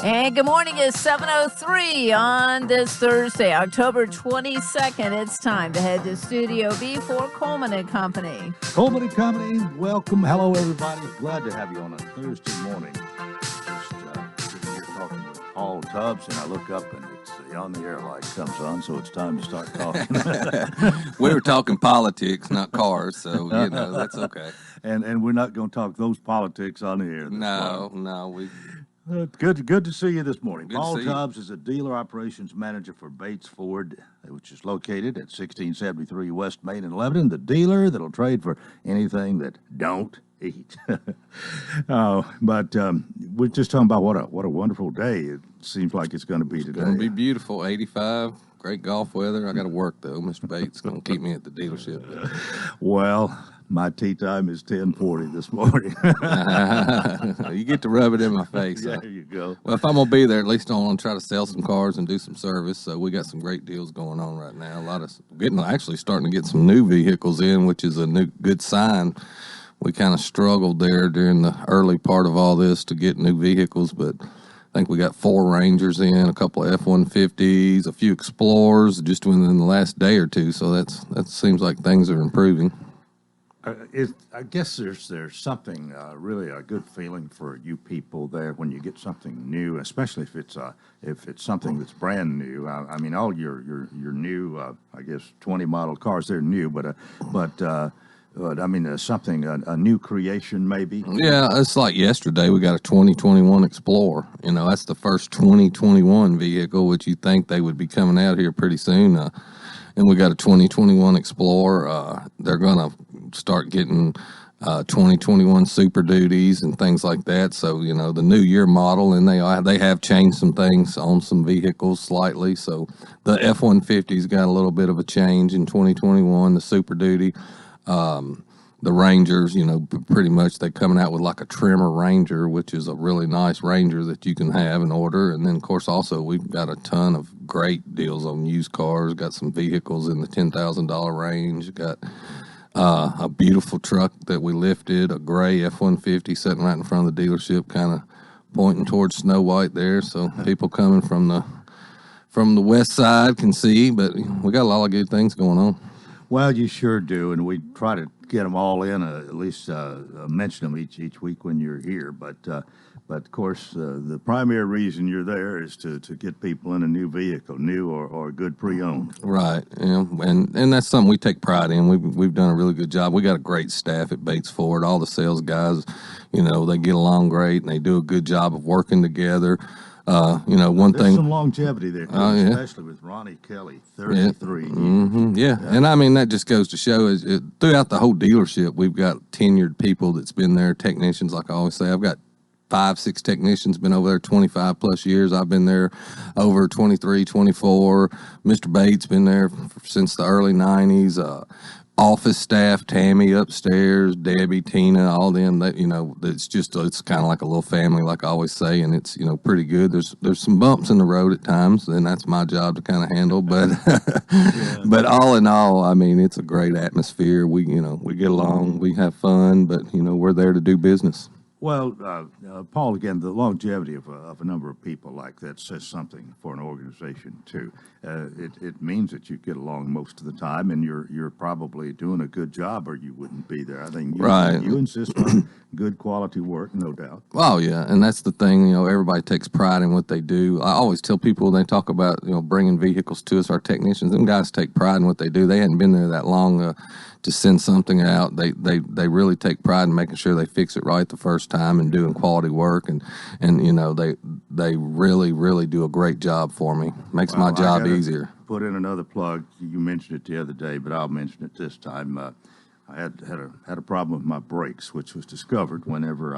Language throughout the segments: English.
And good morning. It's 7:03 on this Thursday, October 22nd. It's time to head to Studio B for Coleman and Company. Coleman and Company, welcome. Hello, everybody. Glad to have you on a Thursday morning. Just sitting here talking with Paul Tubbs, and I look up and it's the on the air light comes on, so it's time to start talking. We were talking politics, not cars, so that's okay. And we're not going to talk those politics on the air. No. Good to see you this morning. Good Paul to see you. Tubbs is a dealer operations manager for Bates Ford, which is located at 1673 West Main in Lebanon. The dealer that'll trade for anything that don't eat. But we're just talking about what a wonderful day it seems like it's going to be today. It's going to be beautiful, 85, great golf weather. I got to work, though. Mr. Bates is going to keep me at the dealership. Well, my tea time is 10:40 this morning. You get to rub it in my face. There you go. Well, if I'm going to be there, at least I'm going to try to sell some cars and do some service. So we got some great deals going on right now. Starting to get some new vehicles in, which is a good sign. We kind of struggled there during the early part of all this to get new vehicles, but I think we got 4 Rangers in, a couple of F-150s, a few Explorers just within the last day or two. So that seems like things are improving. I guess there's something really a good feeling for you people there when you get something new, especially if it's something that's brand new. I mean, all your new, I guess 20 model cars, they're new, but I mean something a new creation maybe. Yeah, it's like yesterday we got a 2021 Explorer. That's the first 2021 vehicle, which you think they would be coming out here pretty soon. And we got a 2021 Explorer. They're going to start getting 2021 Super Duties and things like that. So, the new year model, and they have changed some things on some vehicles slightly. So the F-150's got a little bit of a change in 2021, the Super Duty. The Rangers, pretty much they're coming out with like a trimmer Ranger, which is a really nice Ranger that you can have and order. And then, of course, also we've got a ton of great deals on used cars. Got some vehicles in the $10,000 range. Got a beautiful truck that we lifted, a gray F-150 sitting right in front of the dealership, kind of pointing towards Snow White there. So people coming from the west side can see, but we got a lot of good things going on. Well, you sure do, and we try to get them all in, at least mention them each week when you're here. But of course, the primary reason you're there is to get people in a new vehicle, new or good pre-owned. Right, and that's something we take pride in. We've done a really good job. We got a great staff at Bates Ford. All the sales guys, they get along great, and they do a good job of working together. There's some longevity there, too, especially with Ronnie Kelly, 33. And I mean, that just goes to show throughout the whole dealership, we've got tenured people that's been there, technicians, like I always say. I've got 5-6 technicians been over there 25 plus years. I've been there over 23, 24. Mr. Bates been there since the early 90s. Office staff, Tammy upstairs, Debbie, Tina, all them, it's kind of like a little family, like I always say, and it's, pretty good. There's some bumps in the road at times, and that's my job to kind of handle, but but all in all, I mean, it's a great atmosphere. We get along, we have fun, but, we're there to do business. Well, Paul, again, the longevity of a number of people like that says something for an organization too. It means that you get along most of the time, and you're probably doing a good job, or you wouldn't be there. I think you insist on good quality work, no doubt. Oh yeah, and that's the thing. Everybody takes pride in what they do. I always tell people when they talk about bringing vehicles to us, our technicians, them guys take pride in what they do. They hadn't been there that long to send something out. They really take pride in making sure they fix it right the first time and doing quality work, and they really do a great job for me. Makes my job easier. Put in another plug. You mentioned it the other day, but I'll mention it this time. I had a problem with my brakes, which was discovered whenever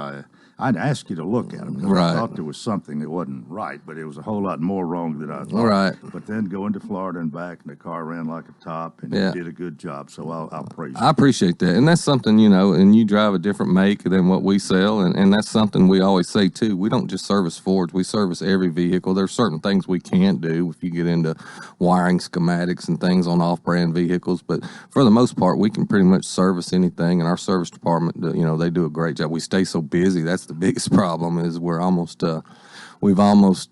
I'd ask you to look at them. Right. I thought there was something that wasn't right, but it was a whole lot more wrong than I thought. Right. But then going to Florida and back, and the car ran like a top, and you did a good job. So I'll praise you. I appreciate that, and that's something and you drive a different make than what we sell, and that's something we always say too. We don't just service Fords; we service every vehicle. There's certain things we can't do if you get into wiring schematics and things on off-brand vehicles, but for the most part, we can pretty much service anything. And our service department, they do a great job. We stay so busy. That's the biggest problem is we've almost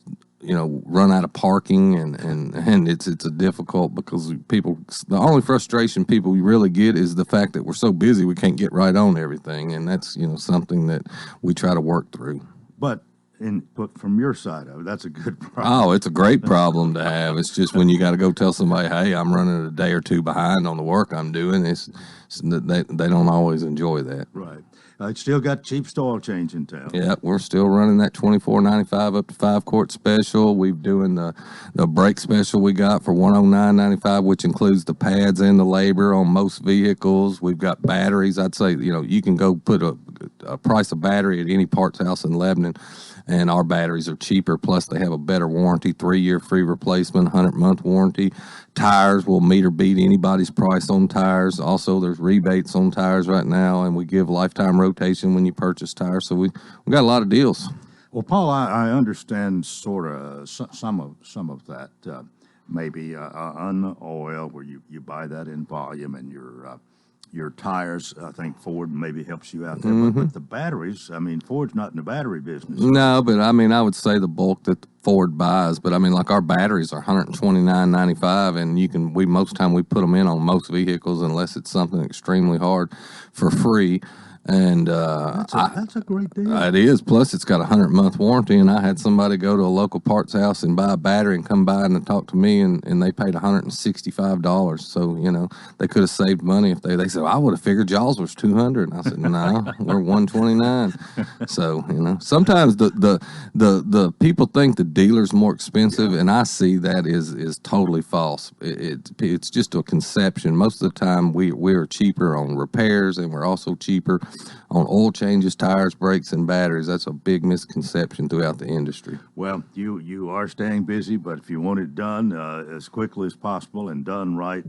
run out of parking, and it's a difficult because the only frustration people really get is the fact that we're so busy we can't get right on everything, and that's something that we try to work through. But from your side of it, that's a good problem. Oh, it's a great problem to have. It's just when you got to go tell somebody, hey, I'm running a day or two behind on the work I'm doing, they don't always enjoy that. Right. It's still got cheapest oil change in town. Yeah, we're still running that $24.95 up to 5-quart special. We're doing the brake special we got for $109.95, which includes the pads and the labor on most vehicles. We've got batteries. I'd say you can go put a price of battery at any parts house in Lebanon, and our batteries are cheaper. Plus, they have a better warranty, 3-year free replacement, 100-month warranty. Tires will meet or beat anybody's price on tires. Also, there's rebates on tires right now, and we give lifetime rotation when you purchase tires. So we got a lot of deals. Well, Paul, I understand sort of some of that. Maybe unoil, where you buy that in volume, and your tires, I think Ford maybe helps you out there. Mm-hmm. But the batteries, I mean, Ford's not in the battery business. No, but I mean, I would say the bulk that Ford buys. But I mean, like our batteries are $129.95, and most time we put them in on most vehicles unless it's something extremely hard for free. And that's a great deal. It is. Plus, it's got a 100-month warranty. And I had somebody go to a local parts house and buy a battery and come by and talk to me, and they paid $165. So they could have saved money if they said, I would have figured y'all's was $200. And I said, no, we're $129. So sometimes the people think the dealer's more expensive, and I see that is totally false. It's just a conception. Most of the time, we're cheaper on repairs, and we're also cheaper on oil changes, tires, brakes, and batteries. That's a big misconception throughout the industry. Well, you are staying busy, but if you want it done as quickly as possible and done right,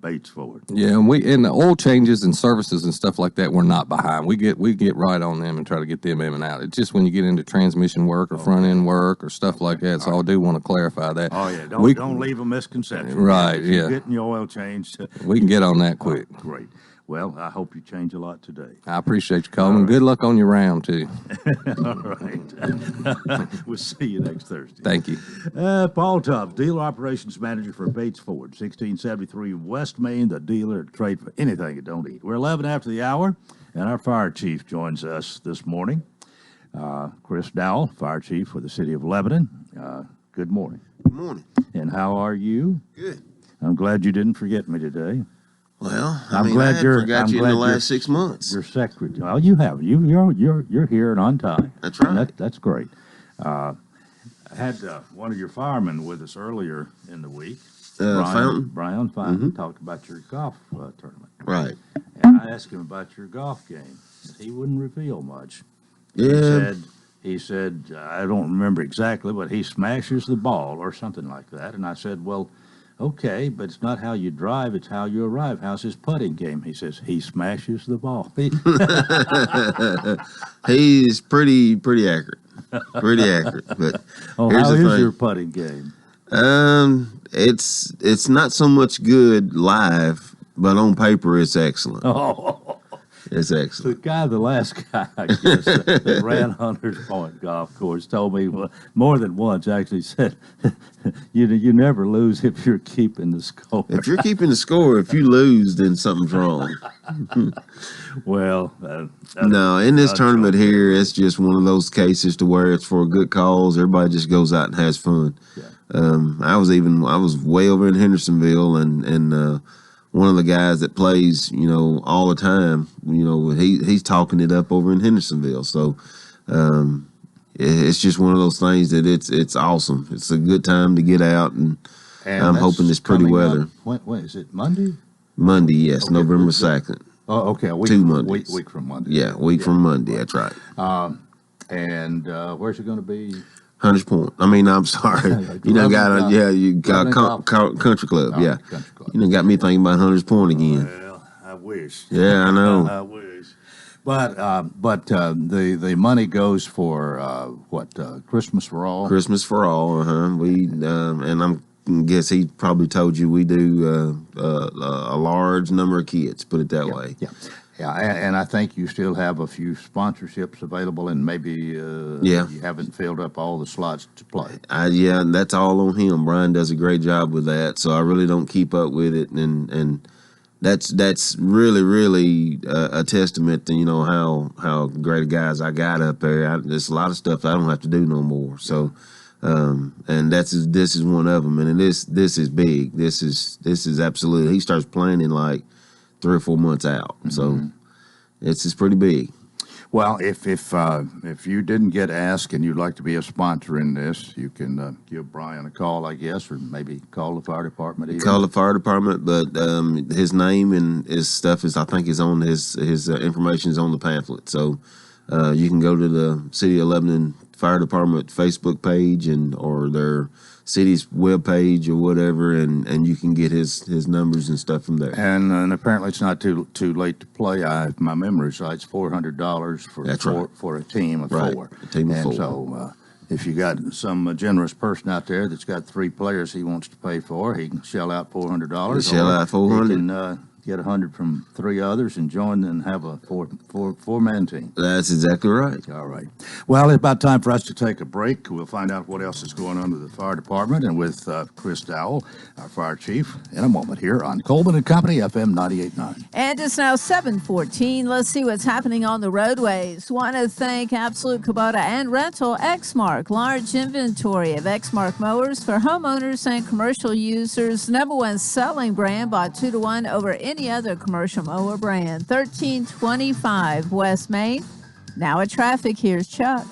Bates Ford. Yeah, and the oil changes and services and stuff like that, we're not behind. We get right on them and try to get them in and out. It's just when you get into transmission work or front end work or stuff like that. So I do want to clarify that. Oh yeah, don't leave a misconception. Right. If yeah. you're getting your oil changed, we can get on that quick. Great. Well, I hope you change a lot today. I appreciate you, Coleman. Right. Good luck on your round, too. All right. We'll see you next Thursday. Thank you. Paul Tubbs, Dealer Operations Manager for Bates Ford, 1673 West Main, the dealer to trade for anything you don't eat. We're 11 after the hour, and our fire chief joins us this morning. Chris Dowell, fire chief for the city of Lebanon. Good morning. Good morning. And how are you? Good. I'm glad you didn't forget me today. Well, I forgot you in the last 6 months. Your secretary. Well, you have. You're here and on time. That's right. That's great. I had one of your firemen with us earlier in the week. Brian Fountain talked about your golf tournament. Right. And I asked him about your golf game. He wouldn't reveal much. Yeah. He said, I don't remember exactly, but he smashes the ball or something like that. And I said, well, okay, but it's not how you drive, it's how you arrive. How's his putting game? He says, he smashes the ball. He's pretty accurate. Pretty accurate. But how is your putting game? It's not so much good live, but on paper it's excellent. Oh. It's excellent. The last guy, I guess, that ran Hunters Point Golf Course told me more than once, actually said, you never lose if you're keeping the score. If you're keeping the score, if you lose, then something's wrong. Well, no, in this tournament here, it's just one of those cases to where it's for a good cause. Everybody just goes out and has fun. Yeah. I was way over in Hendersonville, and one of the guys that plays, all the time, he's talking it up over in Hendersonville. So it's just one of those things that it's awesome. It's a good time to get out, and I'm hoping it's pretty weather. When is it, Monday? Monday, yes, okay, November 2nd. Oh, okay. Two Mondays. Week from Monday. Yeah, from Monday, that's right. And where's it going to be? Hunters Point. I'm sorry. You got Country Club. Oh, yeah. Country Club. You done got me thinking about Hunters Point again. Well, I wish. Yeah, I know. I wish. But the money goes for Christmas for All. Christmas for All. We and I guess he probably told you we do a large number of kids. Put it that way. Yeah. Yeah, and I think you still have a few sponsorships available, and maybe Yeah. you haven't filled up all the slots to play. Yeah, and that's all on him. Brian does a great job with that, so I really don't keep up with it, and that's really a testament to how great guys I got up there. There's a lot of stuff I don't have to do no more. So, and this is one of them, and this is big. This is absolutely. He starts planning like 3 or 4 months out, so it's pretty big. Well, if you didn't get asked and you'd like to be a sponsor in this, you can give Brian a call, I guess, or maybe call the fire department. Even. Call the fire department, but his name and his stuff is on his information is on the pamphlet. So you can go to the City of Lebanon Fire Department Facebook page or their city's webpage or whatever, and you can get his numbers and stuff from there. And apparently it's not too late to play. If my memory is right, it's $400 for a team of four. A team of four. So if you got some generous person out there that's got 3 players he wants to pay for, he can shell out $400. Shell out $400. He can get 100 from 3 others and join and have a four-man team. That's exactly right. All right. Well, it's about time for us to take a break. We'll find out what else is going on with the fire department and with Chris Dowell, our fire chief, in a moment here on Coleman and Company, FM 98.9. And it's now 7:14. Let's see what's happening on the roadways. Want to thank Absolute Kubota and Rental Exmark. Large inventory of Exmark mowers for homeowners and commercial users. #1 selling brand, bought 2-to-1 over any other commercial mower brand. 1325 West Main. Now at traffic, here's Chuck.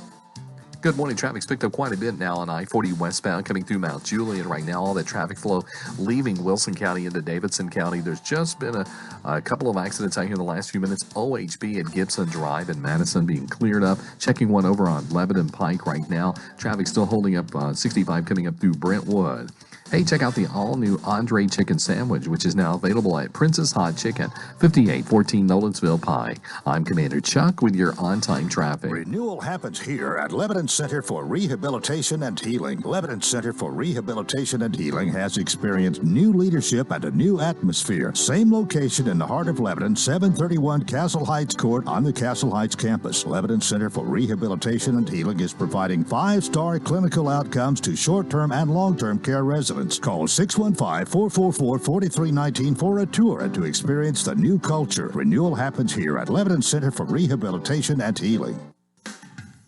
Good morning. Traffic's picked up quite a bit now on I-40 westbound coming through Mount Juliet. Right now, all that traffic flow leaving Wilson County into Davidson County. There's just been a couple of accidents out here in the last few minutes. OHB at Gibson Drive in Madison being cleared up. Checking one over on Lebanon Pike right now. Traffic still holding up 65 coming up through Brentwood. Hey, check out the all-new Andre Chicken Sandwich, which is now available at Princess Hot Chicken, 5814 Nolensville Pike. I'm Commander Chuck with your on-time traffic. Renewal happens here at Lebanon Center for Rehabilitation and Healing. Lebanon Center for Rehabilitation and Healing has experienced new leadership and a new atmosphere. Same location in the heart of Lebanon, 731 Castle Heights Court on the Castle Heights campus. Lebanon Center for Rehabilitation and Healing is providing 5-star clinical outcomes to short-term and long-term care residents. Call 615-444-4319 for a tour and to experience the new culture. Renewal happens here at Lebanon Center for Rehabilitation and Healing.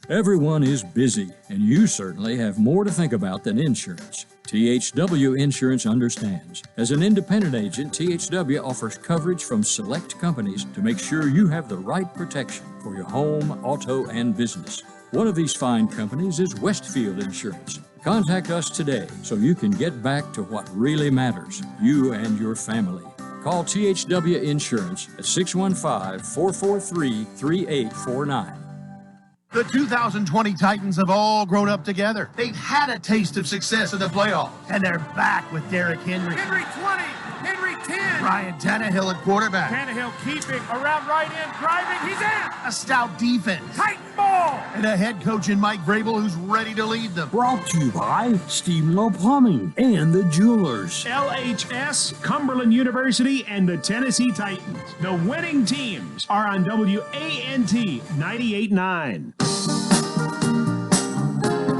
Everyone is busy, and you certainly have more to think about than insurance. THW Insurance understands. As an independent agent, THW offers coverage from select companies to make sure you have the right protection for your home, auto, and business. One of these fine companies is Westfield Insurance. Contact us today so you can get back to what really matters, you and your family. Call THW Insurance at 615-443-3849. The 2020 Titans have all grown up together. They've had a taste of success in the playoffs. And they're back with Derrick Henry. Henry 20, Henry 10. Ryan Tannehill at quarterback. Tannehill keeping, around right end, driving, he's in. A stout defense. Titan ball. And a head coach in Mike Vrabel who's ready to lead them. Brought to you by Steve Lowe Plumbing and the Jewelers. LHS, Cumberland University, and the Tennessee Titans. The winning teams are on WANT 98.9.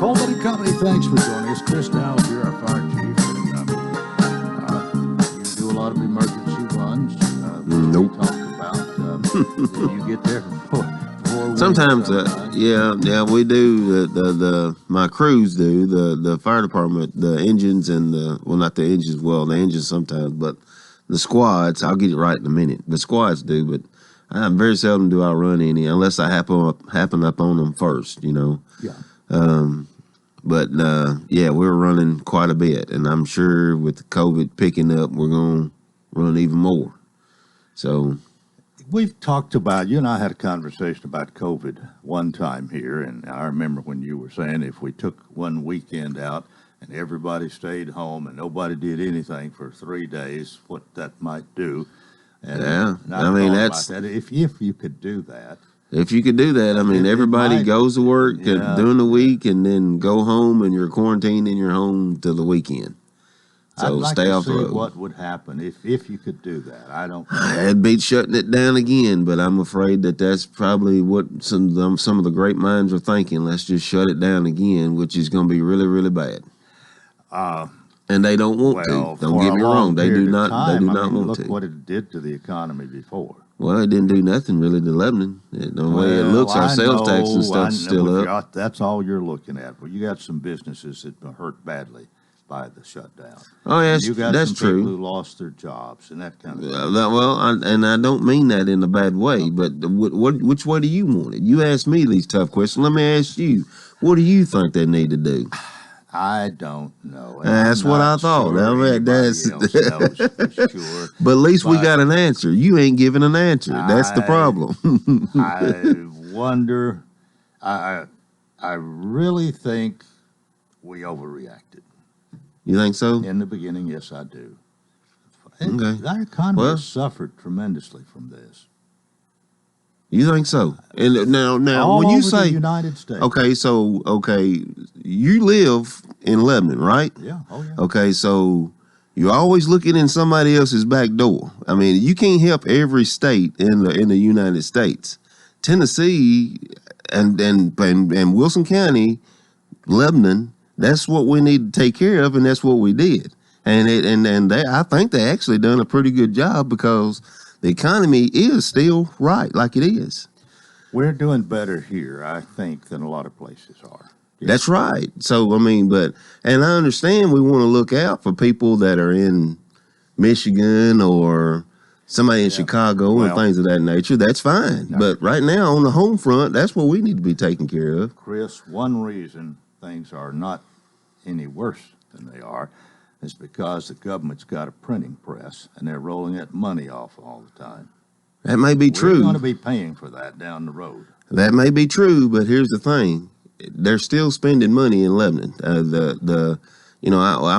Coleman and Company, thanks for joining us. Chris Dowell, you're our fire chief. And, you do a lot of emergency runs. Nope. We talked about. You get there for 4 weeks. Sometimes, yeah, we do. My crews do. The fire department, the engines and the not the engines. Well, the engines sometimes, but the squads. I'll get it right in a minute. The squads do, but very seldom do I run any unless I happen up on them first. Yeah. But we're running quite a bit, and I'm sure with COVID picking up, we're going to run even more. So we've talked about, you and I had a conversation about COVID one time here, and I remember when you were saying if we took one weekend out and everybody stayed home and nobody did anything for 3 days, what that might do. And I mean, that's that. If you could do that. If you could do that, I mean, everybody goes to work during the week and then go home, and you're quarantined in your home till the weekend. So I'd like stay to off the see road. what would happen if you could do that. I don't know. I'd be shutting it down again, but I'm afraid that that's probably what some of the great minds are thinking. Let's just shut it down again, which is going to be really, really bad. And they don't want Well, to. Don't for get a me long wrong. They do period of not. time, They do I not mean, want look to. what it did to the economy before. Well, it didn't do nothing really to Lebanon. The way it looks, our sales tax and stuff is still up. That's all you're looking at. Well, you got some businesses that were hurt badly by the shutdown. Oh, yeah, You got that's some people true. who lost their jobs and that kind of thing. And I don't mean that in a bad way, but which way do you want it? You ask me these tough questions. Let me ask you, what do you think they need to do? I don't know. That's what I thought. Sure That's else knows for sure. But at least we got an answer. You ain't giving an answer. That's the problem. I wonder. I really think we overreacted. You think so? In the beginning, yes, I do. Okay. Our economy has suffered tremendously from this. You think so? And now All when you over say the United States. okay, you live in Lebanon, right? Yeah. Oh yeah. Okay, so you're always looking in somebody else's back door. I mean, you can't help every state in the United States. Tennessee and Wilson County, Lebanon, that's what we need to take care of, and that's what we did. And I think they actually done a pretty good job because the economy is still right like it is. We're doing better here, I think, than a lot of places are. Yeah. That's right. So, I mean, and I understand we want to look out for people that are in Michigan or somebody in Chicago and things of that nature. That's fine. No. But right now on the home front, that's what we need to be taking care of. Chris, one reason things are not any worse than they are is because the government's got a printing press and they're rolling that money off all the time. That may be true. We're going to be paying for that down the road. That may be true, but here's the thing. They're still spending money in Lebanon. I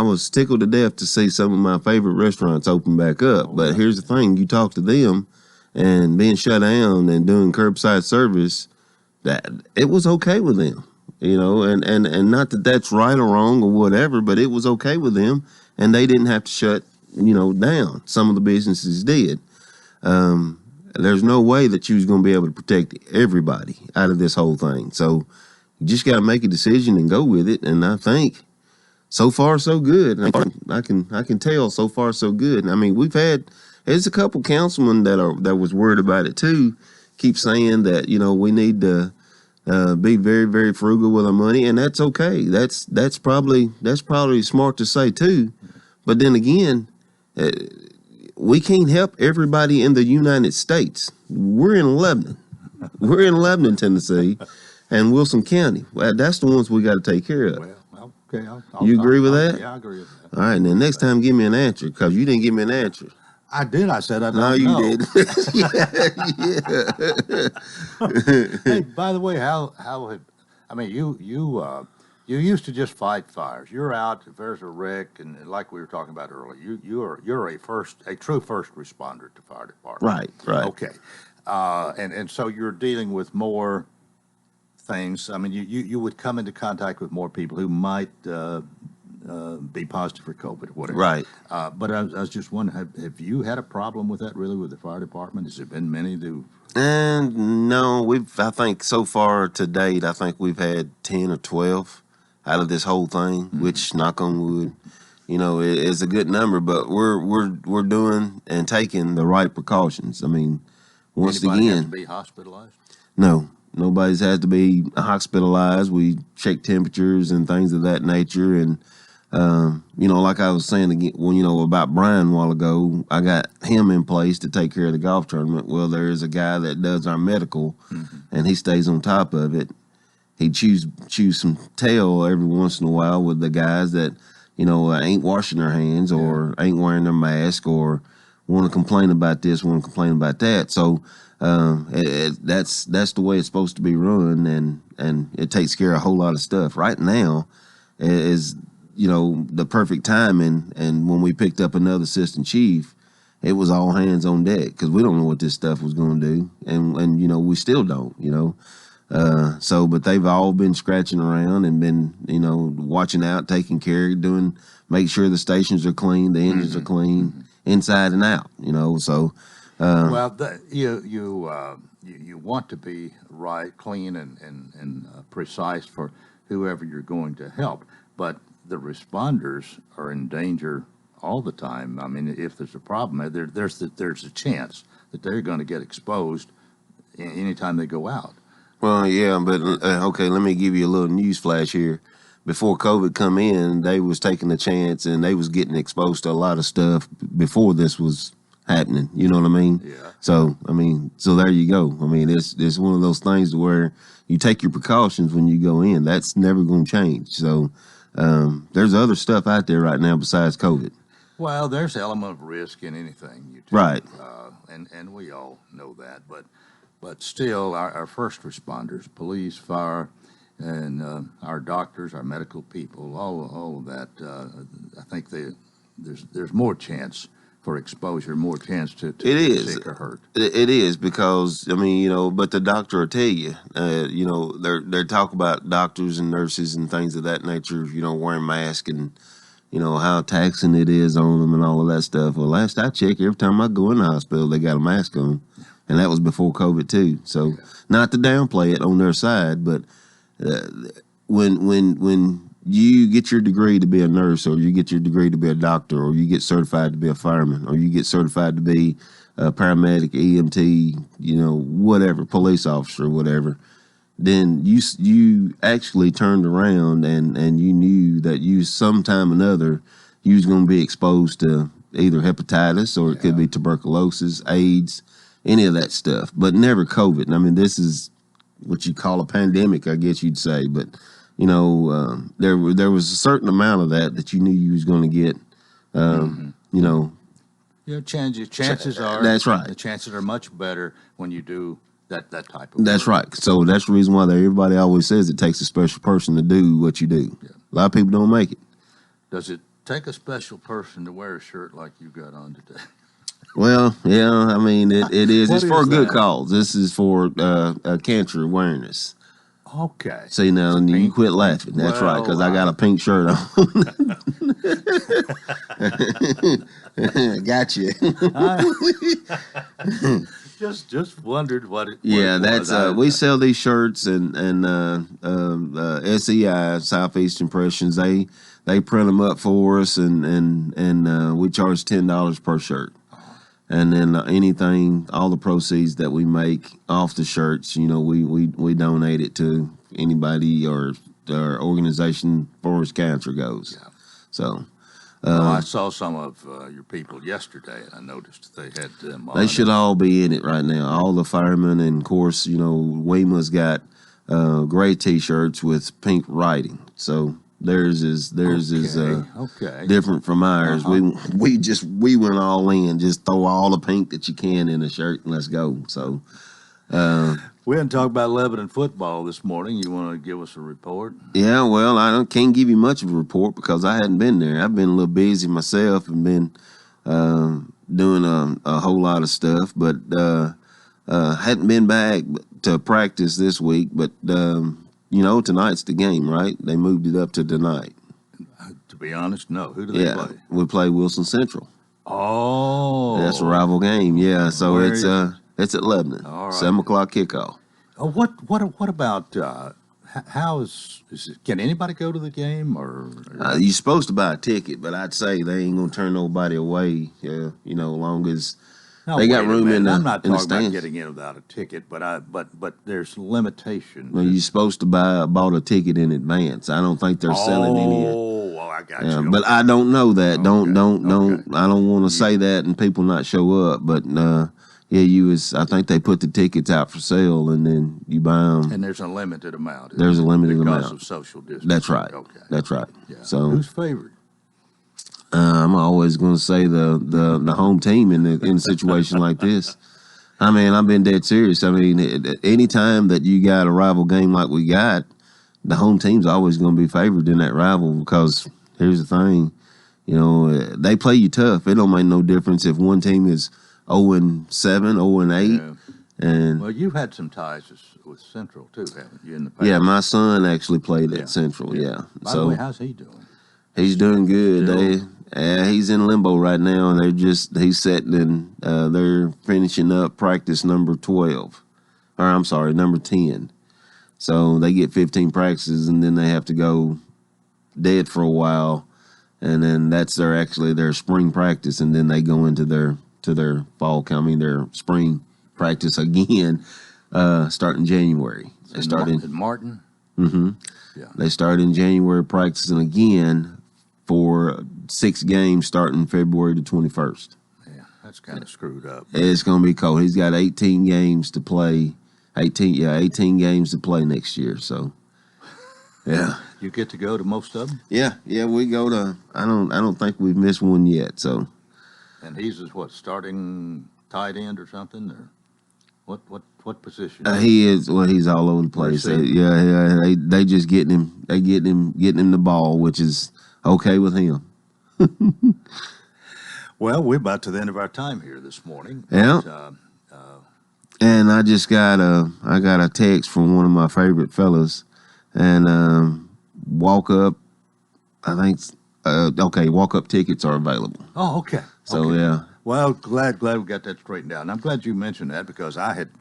was tickled to death to see some of my favorite restaurants open back up. But here's the thing. You talk to them and being shut down and doing curbside service, that it was okay with them. And not that that's right or wrong or whatever, but it was okay with them, and they didn't have to shut, down. Some of the businesses did. There's no way that you was going to be able to protect everybody out of this whole thing. So you just got to make a decision and go with it. And I think so far so good. I can tell so far so good. I mean, there's a couple councilmen that was worried about it too. Keep saying that we need to be very, very frugal with our money, and that's okay. That's probably smart to say too. But then again, we can't help everybody in the United States. We're in Lebanon. We're in Lebanon, Tennessee, and Wilson County. Well, that's the ones we got to take care of. Well, okay. You agree with that? Yeah, I agree with that. All right, then next time give me an answer, because you didn't give me an answer. I did. I said I don't know. No, you did. Hey, by the way, how have, I mean, you used to just fight fires. You're out if there's a wreck, and like we were talking about earlier, you're a true first responder to fire department. Right. Okay. And so you're dealing with more things. I mean, you would come into contact with more people who might be positive for COVID or whatever. Right. But I was just wondering, have you had a problem with that really with the fire department? Has there been many who? No, I think so far to date, I think we've had 10 or 12 out of this whole thing, which, knock on wood, is a good number. But we're doing and taking the right precautions. I mean, once Anybody again, have to be hospitalized? No, nobody's had to be hospitalized. We check temperatures and things of that nature, and like I was saying again, about Brian a while ago, I got him in place to take care of the golf tournament. Well, there is a guy that does our medical, and he stays on top of it. He chews some tail every once in a while with the guys that, ain't washing their hands or ain't wearing their mask or want to complain about this, want to complain about that. So that's the way it's supposed to be run, and it takes care of a whole lot of stuff. Right now is the perfect timing, and when we picked up another assistant chief, it was all hands on deck because we don't know what this stuff was going to do, and we still don't. But they've all been scratching around and been, watching out, taking care, make sure the stations are clean, the engines are clean, inside and out. Well, you want to be right, clean, and precise for whoever you're going to help, but the responders are in danger all the time. I mean, if there's a problem, there's a chance that they're going to get exposed anytime they go out. Well, yeah, but okay, let me give you a little news flash here. Before COVID come in, they was taking a chance and they was getting exposed to a lot of stuff before this was happening. You know what I mean? Yeah. So there you go. I mean, it's one of those things where you take your precautions when you go in. That's never going to change. So there's other stuff out there right now besides COVID. Well, there's an element of risk in anything you do. Right. And we all know that, but still, our first responders, police, fire, and our doctors, our medical people, all of that, I think there's more chance for exposure, more chance to It get is. sick or hurt. It is because but the doctor will tell you, they're talk about doctors and nurses and things of that nature, wearing masks and how taxing it is on them and all of that stuff. Well, last I checked, every time I go in the hospital, they got a mask on, and that was before COVID too. So not to downplay it on their side, but when you get your degree to be a nurse, or you get your degree to be a doctor, or you get certified to be a fireman, or you get certified to be a paramedic, EMT, whatever, police officer, whatever, then you actually turned around and you knew that you sometime or another you was going to be exposed to either hepatitis or it could be tuberculosis, AIDS, any of that stuff, but never COVID. I mean, this is what you call a pandemic, I guess you'd say, but there was a certain amount of that you knew you was going to get. Chances are that's right. The chances are much better when you do that type of That's work. right. So that's the reason why everybody always says it takes a special person to do what you do. Yeah. A lot of people don't make it. Does it take a special person to wear a shirt like you got on today? Well, yeah, I mean, it is. What It's for a is good that? cause. This is for cancer awareness. Okay. See, now, you pink? quit laughing. That's right, because I got a pink shirt on. Got you. Just wondered what it Yeah, what it that's was. we sell these shirts and SEI, Southeast Impressions. They print them up for us and we charge $10 per shirt. And then anything, all the proceeds that we make off the shirts, we donate it to anybody or organization for as cancer goes. Yeah. So I saw some of your people yesterday, and I noticed they had them on. they should all be in it right now. All the firemen, and of course, WEMA's got gray T-shirts with pink writing. So theirs is okay. different from ours. We went all in, just throw all the pink that you can in a shirt and let's go. So We didn't talk about Lebanon football this morning. You want to give us a report? yeah, well, can't give you much of a report because I hadn't been there. I've been a little busy myself and been doing a whole lot of stuff, but hadn't been back to practice this week. But tonight's the game, right? They moved it up to tonight. To be honest, no. Who do they play? We play Wilson Central. Oh, That's a rival game. Yeah, so Where it's at Lebanon. All right. 7:00 kickoff. Oh, what about how is it? Can anybody go to the game or You're supposed to buy a ticket, but I'd say they ain't gonna turn nobody away. As long as No, they got wait a room minute. in the I'm not in the talking about stands. getting in without a ticket, but there's limitations. Well, you're supposed to bought a ticket in advance. I don't think they're selling any yet. Oh, well, I got Yeah, you. but I don't know that. Okay, Don't. okay. I don't want to say that and people not show up. But I think they put the tickets out for sale and then you buy them. And there's a limited amount. There's a limited because amount of social distance. That's right. Okay. That's right. Yeah. So Who's favored? I'm always going to say the home team in a situation like this. I mean, I've been dead serious. I mean, any time that you got a rival game like we got, the home team's always going to be favored in that rival because here's the thing, they play you tough. It don't make no difference if one team is 0-7, 0-8, And Well, you've had some ties with Central too, haven't you? In the past? yeah, my son actually played at Central. Yeah. By the way, how's he doing? He's doing good. He's in limbo right now. He's setting in. They're finishing up practice number 12, or I'm sorry, number 10. So they get 15 practices, and then they have to go dead for a while, and then that's their spring practice, and then they go into their fall. Their spring practice again, starting January. They start in Martin. Mm-hmm. Yeah. They start in January practicing again for 6 games starting February the 21st. Yeah, that's kind of screwed up. It's going to be cold. He's got 18 games to play. 18 games to play next year. So, yeah. You get to go to most of them? Yeah, we go to. I don't think we've missed one yet. So, and he's starting tight end or something, or what position? He is. Well, he's all over the place. They just getting him. They getting him the ball, which is okay with him. Well, we're about to the end of our time here this morning. Yeah. But, and I just got a text from one of my favorite fellas, and walk up. I think walk up tickets are available. Oh, okay. So okay. yeah. Well, glad we got that straightened out. And I'm glad you mentioned that because I had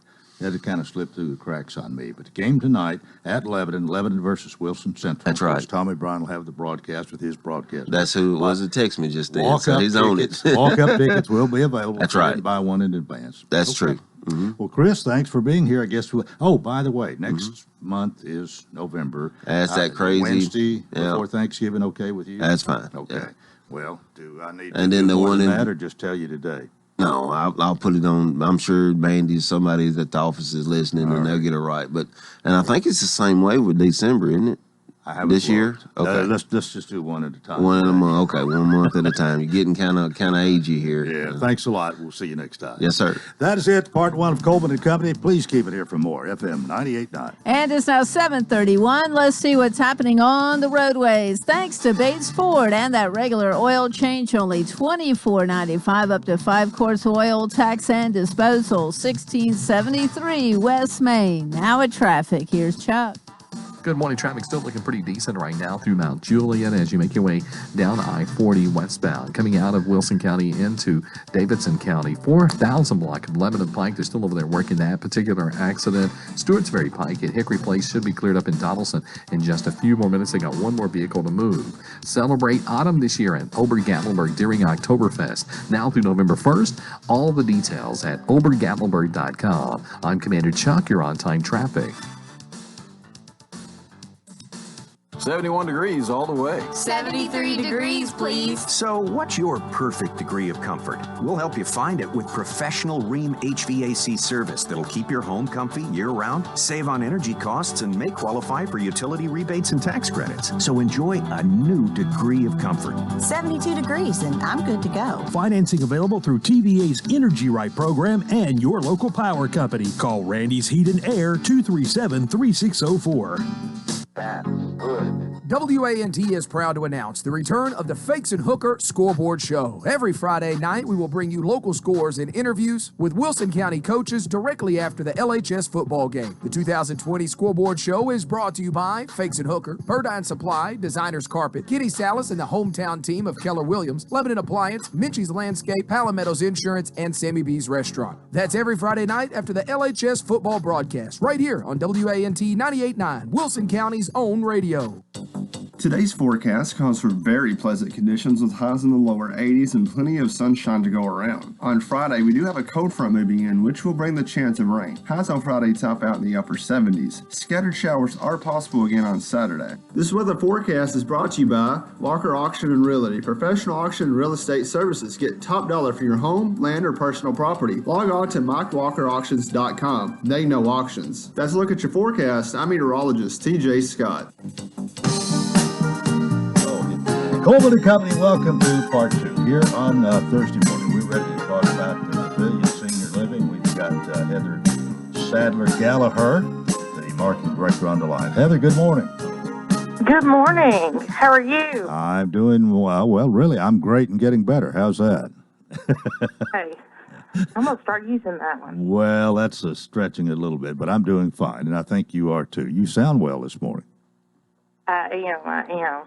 to kind of slip through the cracks on me. But the game tonight at Lebanon versus Wilson Central. That's right. Tommy Brown will have the broadcast with his broadcast. That's who it was that texted me just then. He's on it. Walk-up tickets will be available. That's right. You can buy one in advance. That's true. Mm-hmm. Well, Chris, thanks for being here. I guess by the way, next month is November. That's that crazy. Wednesday before Thanksgiving, okay with you? That's fine. Okay. Yeah. Well, do I need and to then do the more one than in, that or just tell you today? No, I'll put it on. I'm sure somebody at the office is listening, and they'll get it right. And I think it's the same way with December, isn't it? I haven't this year. Okay, let's just do one at a time. One a month. Okay, 1 month at a time. You're getting kind of agey here. Yeah. Thanks a lot. We'll see you next time. Yes, sir. That is it. Part 1 of Coleman and Company. Please keep it here for more. FM 98.9. And it's now 7:31. Let's see what's happening on the roadways. Thanks to Bates Ford and that regular oil change, only $24.95 up to 5 quarts of oil, tax and disposal. 1673 West Main. Now at traffic. Here's Chuck. Good morning. Traffic still looking pretty decent right now through Mount Juliet as you make your way down I-40 westbound. Coming out of Wilson County into Davidson County. 4,000 block of Lebanon Pike. They're still over there working that particular accident. Stewartsbury Pike at Hickory Place should be cleared up in Donaldson in just a few more minutes. They got one more vehicle to move. Celebrate autumn this year at Obergatlinburg during Oktoberfest. Now through November 1st. All the details at obergatlinburg.com. I'm Commander Chuck. You're on time traffic. 71 degrees all the way. 73 degrees, please. So what's your perfect degree of comfort? We'll help you find it with professional Rheem HVAC service that'll keep your home comfy year-round, save on energy costs, and may qualify for utility rebates and tax credits. So enjoy a new degree of comfort. 72 degrees, and I'm good to go. Financing available through TVA's Energy Right program and your local power company. Call Randy's Heat and Air 237-3604. WANT is proud to announce the return of the Fakes and Hooker Scoreboard Show. Every Friday night, we will bring you local scores and interviews with Wilson County coaches directly after the LHS football game. The 2020 Scoreboard Show is brought to you by Fakes and Hooker, Burdine Supply, Designers Carpet, Kitty Salas and the hometown team of Keller Williams, Lebanon Appliance, Minchie's Landscape, Palometto's Insurance, and Sammy B's Restaurant. That's every Friday night after the LHS football broadcast, right here on WANT 98.9, Wilson County's own radio. Today's forecast calls for very pleasant conditions with highs in the lower 80s and plenty of sunshine to go around. On Friday, we do have a cold front moving in, which will bring the chance of rain. Highs on Friday top out in the upper 70s. Scattered showers are possible again on Saturday. This weather forecast is brought to you by Walker Auction and Realty. Professional auction and real estate services. Get top dollar for your home, land, or personal property. Log on to MikeWalkerAuctions.com. They know auctions. That's a look at your forecast. I'm meteorologist TJ Scott. Coleman and Company, welcome to part 2 here on Thursday morning. We're ready to talk about the Pavilion Senior Living. We've got Heather Sadler-Gallagher, the marketing director, on the line. Heather, good morning. Good morning. How are you? I'm doing well. Well, really, I'm great and getting better. How's that? Hey, I'm going to start using that one. Well, that's stretching it a little bit, but I'm doing fine, and I think you are too. You sound well this morning. I am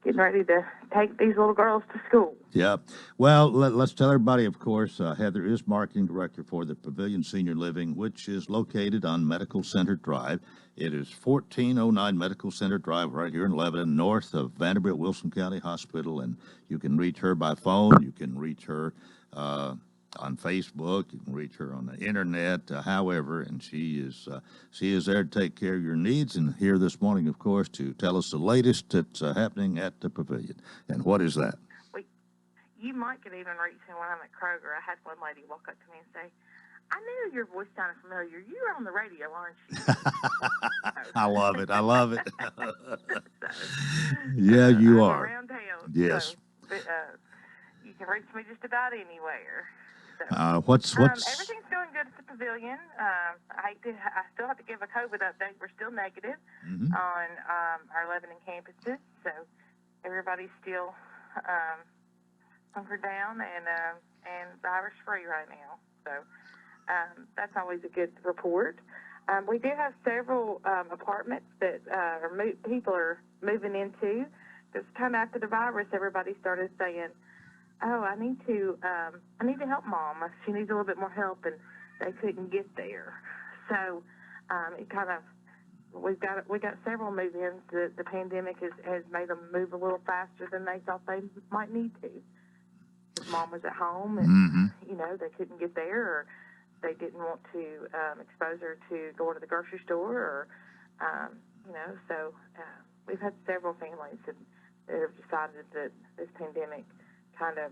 getting ready to take these little girls to school. Yeah. Well, let's tell everybody, of course, Heather is marketing director for the Pavilion Senior Living, which is located on Medical Center Drive. It is 1409 Medical Center Drive right here in Lebanon, north of Vanderbilt Wilson County Hospital. And you can reach her by phone. You can reach her on Facebook. You can reach her on the internet, however, and she is there to take care of your needs. And here this morning, of course, to tell us the latest that's happening at the Pavilion. And what is that? You might could even reach me when I'm at Kroger. I had one lady walk up to me and say, I knew your voice sounded familiar. You're on the radio, aren't you? I love it. I love it. Yeah, you I'm are. around town. Yes. So, you can reach me just about anywhere. What's everything's going good at the Pavilion. I still have to give a COVID update. We're still negative on our Lebanon campuses, so everybody's still hunkered down and virus free right now. So that's always a good report. We do have several apartments that people are moving into. This time after the virus, everybody started saying, "Oh, I need to help Mom. She needs a little bit more help," and they couldn't get there. So it kind of we got several move-ins. The pandemic has made them move a little faster than they thought they might need to. Because Mom was at home, and they couldn't get there, or they didn't want to expose her to going to the grocery store, or So we've had several families that have decided that this pandemic kind of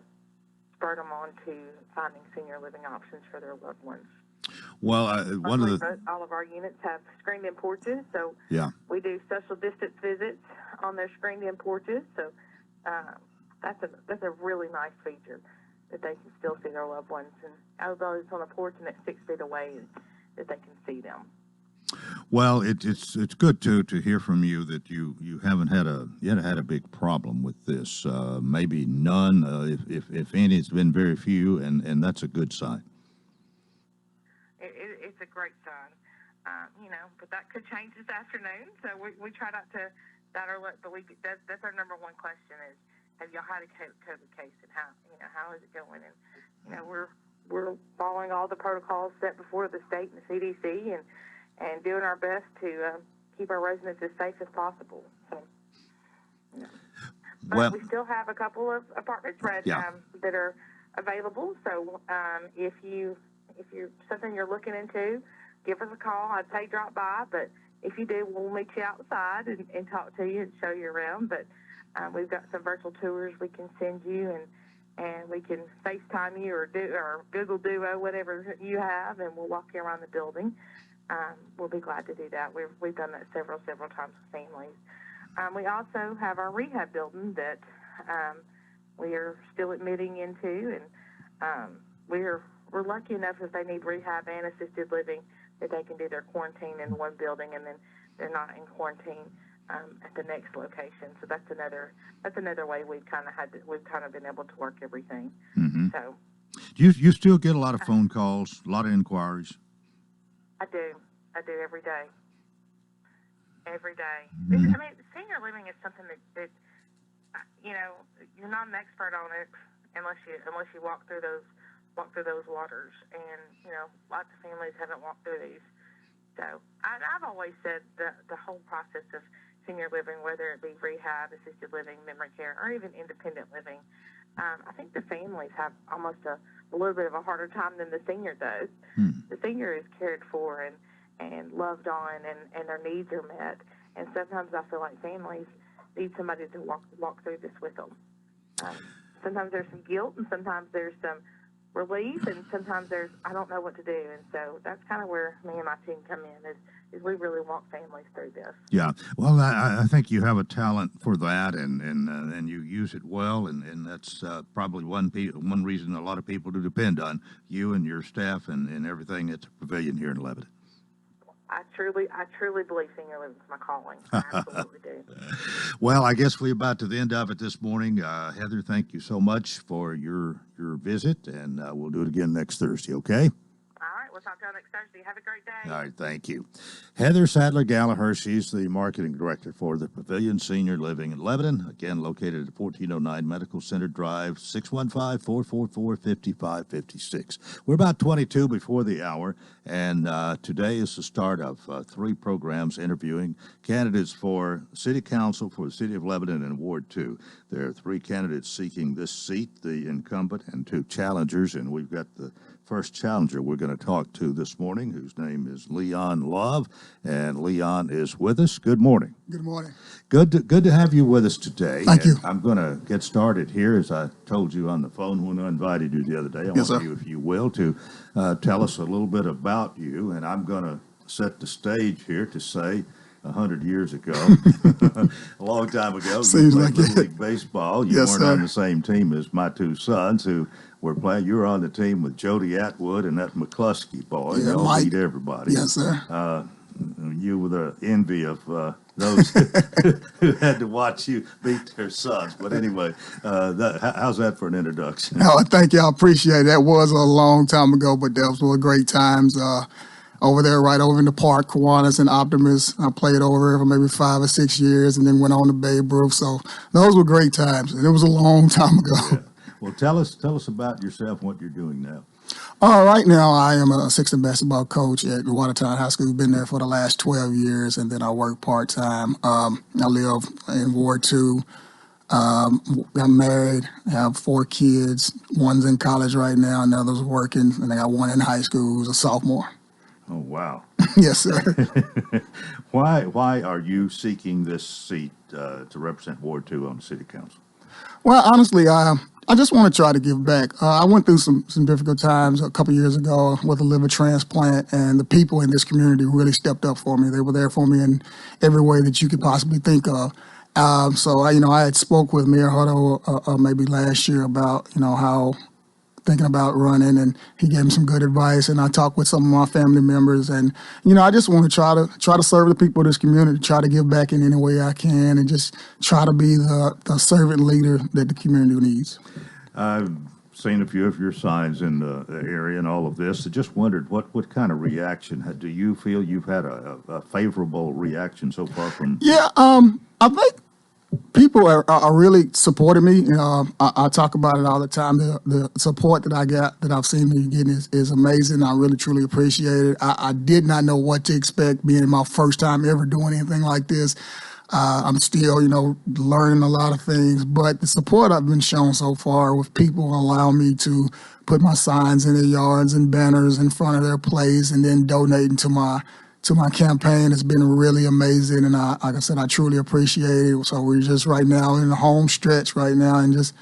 spurred them on to finding senior living options for their loved ones. Well, all of our units have screened-in porches, so we do social distance visits on their screened-in porches. So that's a really nice feature that they can still see their loved ones, and although it's on a porch and it's 6 feet away, that they can see them. Well, it's good to hear from you that you haven't had a big problem with this. Maybe none, if any, it's been very few, and that's a good sign. It's a great sign, but that could change this afternoon. So we try not to doubt our luck, but that's our number one question is, have y'all had a COVID case, and how is it going? And we're following all the protocols set before the state and the CDC, and doing our best to keep our residents as safe as possible. So, but we still have a couple of apartments that are available. So if you're something you're looking into, give us a call. I'd say drop by, but if you do, we'll meet you outside and talk to you and show you around. But we've got some virtual tours we can send you, and we can FaceTime you or Google Duo, whatever you have, and we'll walk you around the building. We'll be glad to do that. We've done that several times with families. We also have our rehab building that we are still admitting into, and we're lucky enough if they need rehab and assisted living that they can do their quarantine in one building, and then they're not in quarantine at the next location. So that's another way we've kind of been able to work everything. Mm-hmm. So you still get a lot of phone calls, a lot of inquiries. I do every day. Mm-hmm. I mean, senior living is something that you're not an expert on it unless you walk through those waters, and lots of families haven't walked through these. So I've always said the whole process of senior living, whether it be rehab, assisted living, memory care, or even independent living, I think the families have almost a little bit of a harder time than the senior does. The senior is cared for and loved on, and their needs are met. And sometimes I feel like families need somebody to walk through this with them. Sometimes there's some guilt, and sometimes there's some relief, and sometimes there's I don't know what to do. And so that's kind of where me and my team come in, is we really walk families through this. Yeah, well, I think you have a talent for that, and you use it well, and that's probably one reason a lot of people do depend on you and your staff and everything at the Pavilion here in Lebanon. I truly believe senior living is my calling. I absolutely do. Well, I guess we're about to the end of it this morning. Heather, thank you so much for your visit, and we'll do it again next Thursday, okay? All right, we'll talk to y'all next Thursday. Have a great day. All right, thank you. Heather Sadler Gallagher, she's the marketing director for the Pavilion Senior Living in Lebanon, again located at 1409 Medical Center Drive, 615-444-5556. We're about 22 before the hour, and today is the start of 3 programs interviewing candidates for City Council for the City of Lebanon in Ward 2. There are 3 candidates seeking this seat, the incumbent and 2 challengers, and we've got the first challenger we're going to talk to this morning, whose name is Leon Love, and Leon is with us. Good morning. Good morning. Good to have you with us today. Thank you. I'm going to get started here, as I told you on the phone when I invited you the other day. I Yes, want sir. you, if you will, to tell us a little bit about you, and I'm going to set the stage here to say 100 years ago, a long time ago, Seems you like played Little it. League Baseball. You Yes, weren't sir. on the same team as my 2 sons who were playing. You were on the team with Jody Atwood and that McCluskey boy. Yeah, They all Mike. beat everybody. Yes, sir. You were the envy of those who had to watch you beat their sons. But anyway, how's that for an introduction? No, thank you. I appreciate it. That was a long time ago, but those were great times. Over there, right over in the park, Kiwanis and Optimus. I played over there for maybe 5 or 6 years and then went on to Babe Ruth. So those were great times. And it was a long time ago. Yeah. Well, tell us about yourself and what you're doing now. Right now, I am an assistant basketball coach at Watertown High School. Been there for the last 12 years, and then I work part-time. I live in Ward 2. I'm married, have 4 kids. One's in college right now, and the other's working, and I got one in high school who's a sophomore. Oh, wow. Yes, sir. Why are you seeking this seat to represent Ward 2 on the City Council? Well, honestly, I just want to try to give back. I went through some difficult times a couple years ago with a liver transplant, and the people in this community really stepped up for me. They were there for me in every way that you could possibly think of. So I had spoke with Mayor Hutto maybe last year about, how thinking about running, and he gave me some good advice, and I talked with some of my family members, and I just want to try to serve the people of this community, try to give back in any way I can, and just try to be the servant leader that the community needs. I've seen a few of your signs in the area and all of this. I just wondered what kind of reaction do you feel you've had a favorable reaction so far from? Yeah, I think people are really supporting me. I talk about it all the time. The support that I got, that I've seen me getting is amazing. I really, truly appreciate it. I did not know what to expect being my first time ever doing anything like this. I'm still, learning a lot of things, but the support I've been shown so far with people allowing me to put my signs in their yards and banners in front of their place and then donating to my campaign has been really amazing, and like I said, I truly appreciate it. So we're just right now in the home stretch right now, and just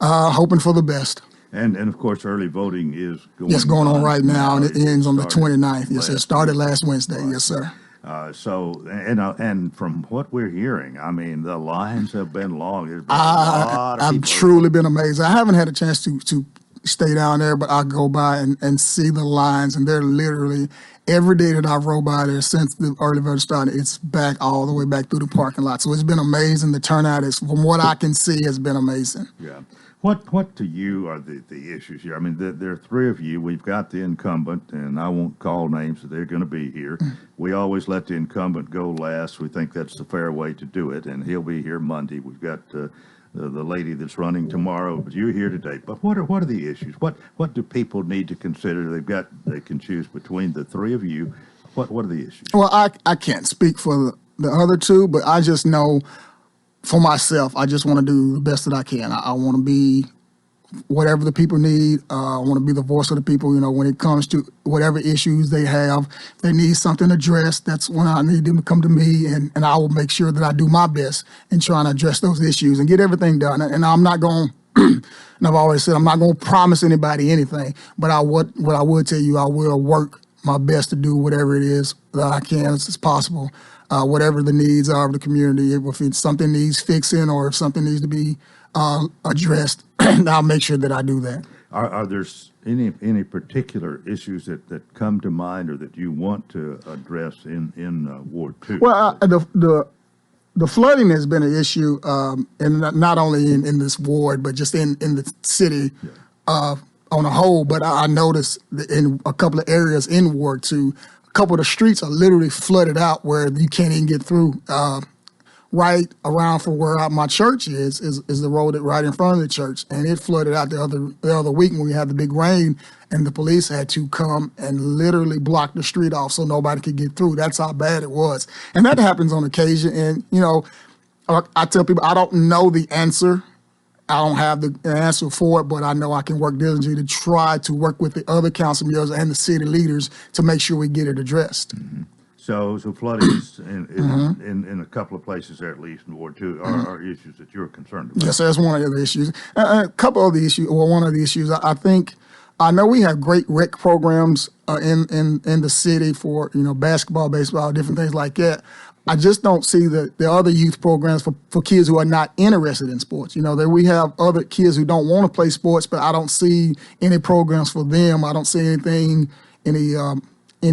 hoping for the best. And of course, early voting is going on right now, and it ends on the 29th. Yes, it started last Wednesday. Yes, sir. And from what we're hearing, I mean, the lines have been long. There's been a lot of I've people. truly been amazed. I haven't had a chance to stay down there, but I go by and see the lines, and they're literally every day that I've rode by there since the early voting started, it's back all the way back through the parking lot. So it's been amazing. The turnout is, from what I can see, has been amazing. Yeah. What to you are the issues here? I mean, there are 3 of you. We've got the incumbent, and I won't call names, so they're going to be here. We always let the incumbent go last. We think that's the fair way to do it, and he'll be here Monday. We've got the lady that's running tomorrow, but you're here today. But what are the issues? What do people need to consider? They can choose between the 3 of you. What are the issues? Well, I can't speak for the other 2, but I just know for myself, I just want to do the best that I can. I want to be whatever the people need. I want to be the voice of the people, when it comes to whatever issues they have. If they need something addressed, that's when I need them to come to me, and I will make sure that I do my best in trying to address those issues and get everything done. And I'm not going and I've always said I'm not going to promise anybody anything, but what I would tell you, I will work my best to do whatever it is that I can as possible, whatever the needs are of the community. If it's something needs fixing or if something needs to be addressed, I'll make sure that I do that. Are there any particular issues that come to mind or that you want to address in Ward 2? Well, the flooding has been an issue, and not only in this ward, but just in the city on a whole. But I noticed that in a couple of areas in Ward 2, a couple of the streets are literally flooded out where you can't even get through. Right around from where my church is the road that right in front of the church, and it flooded out the other week when we had the big rain, and the police had to come and literally block the street off so nobody could get through. That's how bad it was, and that happens on occasion. And I tell people I don't know the answer. I don't have the answer for it, but I know I can work diligently to try to work with the other council members and the city leaders to make sure we get it addressed. Mm-hmm. So flooding is in a couple of places there, at least in Ward 2, are issues that you're concerned about. Yes, that's one of the issues. A couple of the issues, or one of the issues, I know we have great rec programs in the city for basketball, baseball, different things like that. I just don't see the other youth programs for kids who are not interested in sports. That we have other kids who don't want to play sports, but I don't see any programs for them. I don't see anything, any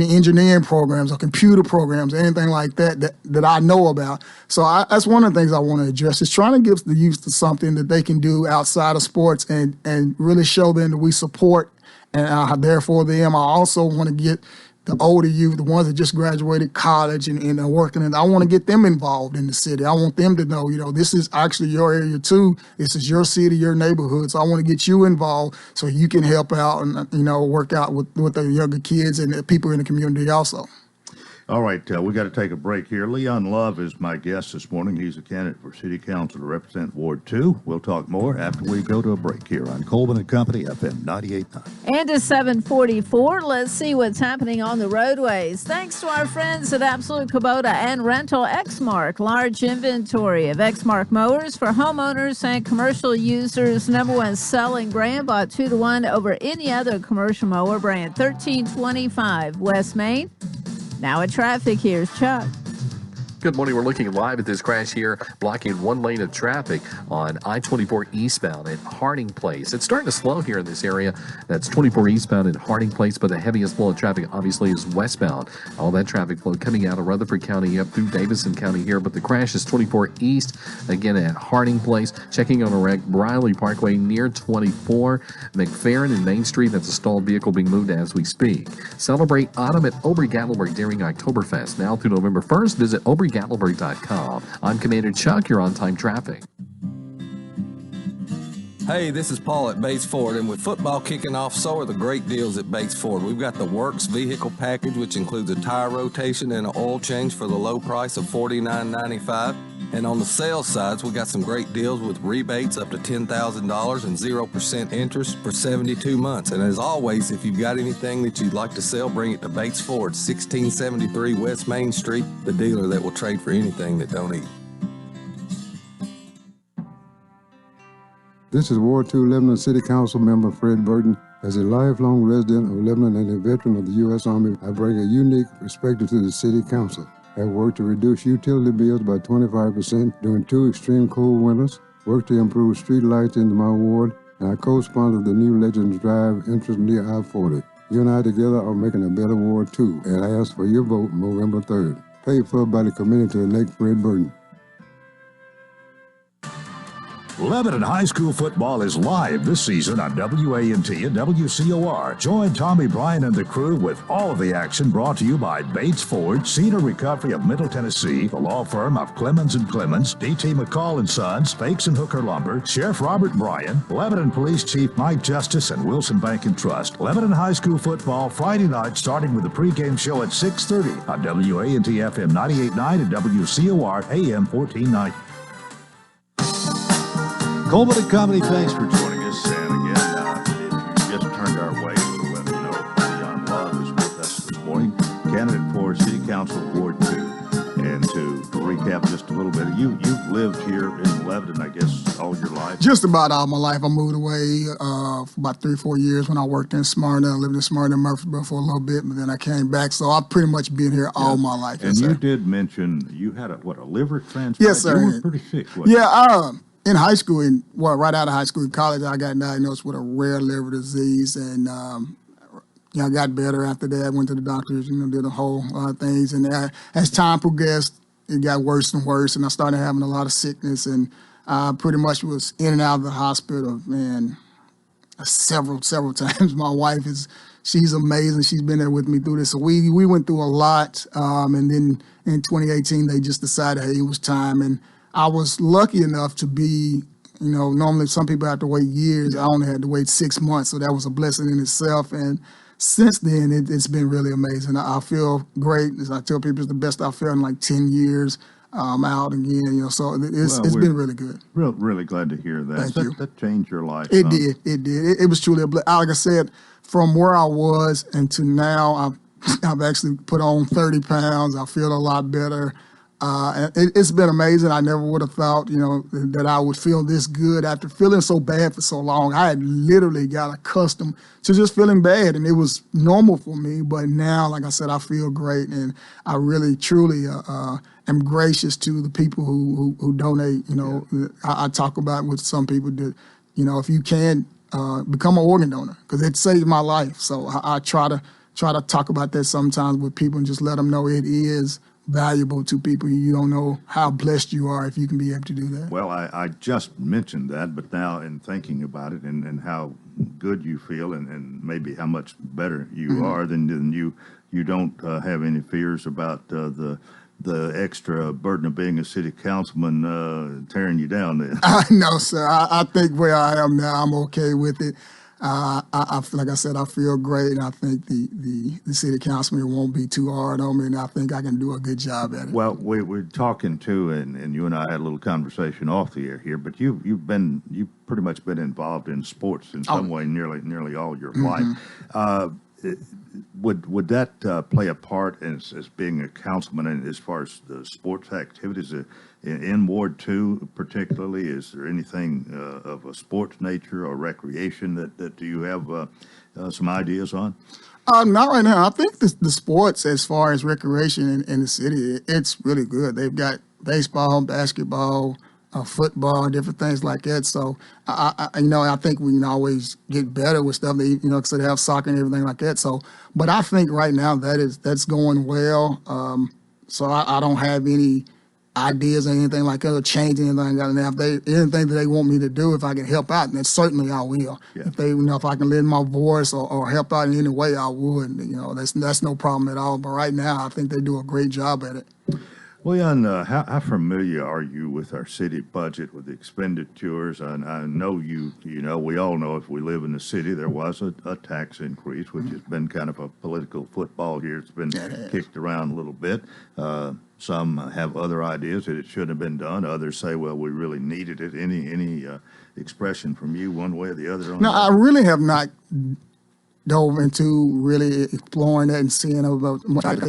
engineering programs or computer programs, anything like that I know about. So that's one of the things I want to address, is trying to give the youth something that they can do outside of sports and really show them that we support and are there for them. I also want to get the older youth, the ones that just graduated college and are working, and I want to get them involved in the city. I want them to know, this is actually your area too. This is your city, your neighborhood. So I want to get you involved so you can help out and, work out with the younger kids and the people in the community also. All right, we got to take a break here. Leon Love is my guest this morning. He's a candidate for City Council to represent Ward 2. We'll talk more after we go to a break here on Coleman and Company, FM 98.9. And to 744, let's see what's happening on the roadways. Thanks to our friends at Absolute Kubota and Rental Exmark. Large inventory of Exmark mowers for homeowners and commercial users. #1 selling brand, bought 2-to-1 over any other commercial mower brand. 1325 West Main. Now at traffic, here's Chuck. Good morning. We're looking live at this crash here, blocking one lane of traffic on I-24 eastbound at Harding Place. It's starting to slow here in this area. That's 24 eastbound at Harding Place, but the heaviest flow of traffic obviously is westbound. All that traffic flow coming out of Rutherford County up through Davidson County here, but the crash is 24 east, again at Harding Place. Checking on a wreck, Briley Parkway near 24, McFerrin and Main Street. That's a stalled vehicle being moved as we speak. Celebrate autumn at Aubrey-Gatlinburg during Oktoberfest. Now through November 1st, visit Gatlinburg.com. I'm Commander Chuck. You're on time traffic. Hey, this is Paul at Bates Ford, and with football kicking off, so are the great deals at Bates Ford. We've got the Works vehicle package, which includes a tire rotation and an oil change for the low price of $49.95. And on the sales sides, we got some great deals with rebates up to $10,000 and 0% interest for 72 months. And as always, if you've got anything that you'd like to sell, bring it to Bates Ford, 1673 West Main Street, the dealer that will trade for anything that don't eat. This is Ward 2 Lebanon City Council member Fred Burton. As a lifelong resident of Lebanon and a veteran of the U.S. Army, I bring a unique perspective to the City Council. I have worked to reduce utility bills by 25% during 2 extreme cold winters, worked to improve street lights in my ward, and I co-sponsored the new Legends Drive entrance near I-40. You and I together are making a better Ward 2, and I ask for your vote November 3rd. Paid for by the committee to elect Fred Burton. Lebanon High School football is live this season on WANT and WCOR. Join Tommy Bryan and the crew with all of the action brought to you by Bates Ford, Cedar Recovery of Middle Tennessee, the law firm of Clemens & Clemens, D.T. McCall & Sons, Fakes and Hooker Lumber, Sheriff Robert Bryan, Lebanon Police Chief Mike Justice, and Wilson Bank and Trust. Lebanon High School football Friday night starting with the pregame show at 6:30 on WANT FM 98.9 and WCOR AM 1490. Coleman and Company, thanks for joining us. And again, if you just turned our way, let me know Leon Love is with us this morning, candidate for City Council Ward 2. And to recap just a little bit, you've lived here in Lebanon, I guess, all your life? Just about all my life. I moved away for about 3-4 years when I worked in Smyrna. I lived in Smyrna, Murfreesboro for a little bit, but then I came back. So I've pretty much been here all my life. And you did mention you had a liver transplant? Yes, sir. You were pretty sick, wasn't you? Yeah, in high school, right out of high school, in college, I got diagnosed with a rare liver disease, and I got better after that. Went to the doctors, did a whole lot of things, and as time progressed, it got worse and worse, and I started having a lot of sickness, and I pretty much was in and out of the hospital, man, several times. My wife she's amazing. She's been there with me through this. So we went through a lot, and then in 2018, they just decided, hey, it was time, and I was lucky enough to be, normally some people have to wait years. I only had to wait 6 months, so that was a blessing in itself. And since then, it's been really amazing. I feel great. As I tell people, it's the best I've felt in like 10 years. Out again, so it's been really good. Really glad to hear that. Thank you. That changed your life. It did. It was truly a blessing. Like I said, from where I was and to now, I've actually put on 30 pounds. I feel a lot better. It's been amazing. I never would have thought, that I would feel this good after feeling so bad for so long. I had literally got accustomed to just feeling bad, and it was normal for me. But now, like I said, I feel great, and I really, truly am gracious to the people who donate. I talk about with some people that, if you can, become an organ donor, because it saved my life. So I try to talk about that sometimes with people and just let them know it is valuable to people. You don't know how blessed you are if you can be able to do that. Well, I just mentioned that, but now in thinking about it and how good you feel and maybe how much better you are, then you don't have any fears about the extra burden of being a city councilman tearing you down then. No, sir. I think where I am now, I'm okay with it. Like I said, I feel great, and I think the city councilman won't be too hard on me, and I think I can do a good job at it. Well, we're talking too, and you and I had a little conversation off the air here, but you've pretty much been involved in sports in some way nearly all your life. Would that play a part as being a councilman, and as far as the sports activities in Ward 2 particularly? Is there anything of a sports nature or recreation that you have some ideas on? Not right now. I think the sports, as far as recreation in the city, it's really good. They've got baseball, basketball, football, different things like that. So I think we can always get better with stuff. Because they have soccer and everything like that. So, but I think right now that's going well. So I don't have any ideas or anything like that, or change anything like that. And if anything that they want me to do, if I can help out, then certainly I will. Yeah. If I can lend my voice or help out in any way, I would. That's no problem at all. But right now, I think they do a great job at it. Well, Jan, how familiar are you with our city budget, with the expenditures? I know we all know if we live in the city, there was a tax increase, which has been kind of a political football here. It's been kicked around a little bit. Some have other ideas that it shouldn't have been done. Others say, well, we really needed it. Any expression from you one way or the other on that? I really have not dove into really exploring that and seeing about.